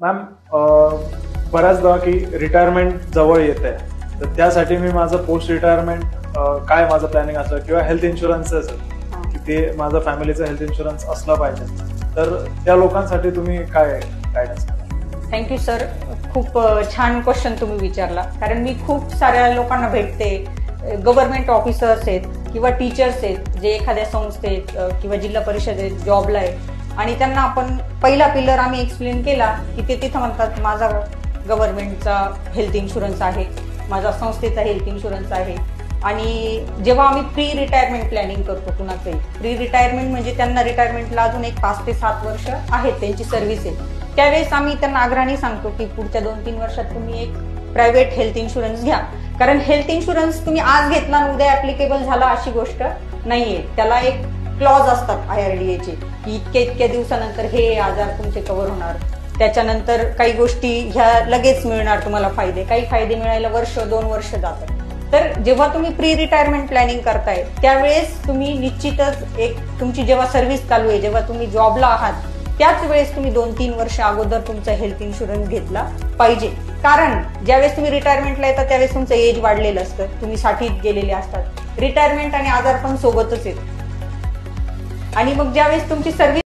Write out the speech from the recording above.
Ma'am, बऱ्याचदा की retirement जवळ येते, तर त्यासाठी मी माझं पोस्ट रिटायरमेंट काय माझं प्लॅनिंग असलं किंवा हेल्थ इन्शुरन्स असेल की ते माझं फॅमिलीचं हेल्थ इन्शुरन्स असलं पाहिजे, तर त्या लोकांसाठी तुम्ही काय गायडन्स करा? थँक्यू सर, खूप छान क्वेश्चन तुम्ही विचारला. कारण मी खूप साऱ्या लोकांना भेटते, गव्हर्नमेंट ऑफिसर्स आहेत किंवा टीचर्स आहेत जे एखाद्या संस्थेत किंवा जिल्हा परिषदेत जॉबला आहेत, आणि त्यांना आपण पहिला पिलर आम्ही एक्सप्लेन केला की ते तिथं म्हणतात माझा गव्हर्नमेंटचा हेल्थ इन्शुरन्स आहे, माझा संस्थेचा हेल्थ इन्शुरन्स आहे. आणि जेव्हा आम्ही प्री रिटायरमेंट प्लॅनिंग करतो कुणाचंही, प्री रिटायरमेंट म्हणजे त्यांना रिटायरमेंटला अजून एक 5 ते 7 वर्ष आहेत त्यांची सर्व्हिस आहे, त्यावेळेस आम्ही त्यांना आग्रहाने सांगतो की पुढच्या 2-3 वर्षात तुम्ही एक प्रायव्हेट हेल्थ इन्शुरन्स घ्या. कारण हेल्थ इन्शुरन्स तुम्ही आज घेतला आणि उद्या ऍप्लिकेबल झाला अशी गोष्ट नाहीये. त्याला एक क्लॉज असतात IRDA चे की इतक्या दिवसानंतर हे आजार तुमचे कव्हर होणार, त्याच्यानंतर काही गोष्टी ह्या लगेच मिळणार तुम्हाला फायदे, काही फायदे मिळायला 1-2 वर्ष जातात. तर जेव्हा तुम्ही प्री रिटायरमेंट प्लॅनिंग करताय त्यावेळेस तुम्ही निश्चितच एक तुमची जेव्हा सर्व्हिस चालू आहे, जेव्हा तुम्ही जॉबला आहात त्याच वेळेस तुम्ही 2-3 वर्ष अगोदर तुमचा हेल्थ इन्शुरन्स घेतला पाहिजे. कारण ज्यावेळेस तुम्ही रिटायरमेंटला येतात त्यावेळेस तुमचं एज वाढलेलं असतं, तुम्ही 60त गेलेले असतात, रिटायरमेंट आणि आजार पण सोबतच येत. आणि मग ज्यावेळेस तुमची सर्व्हिस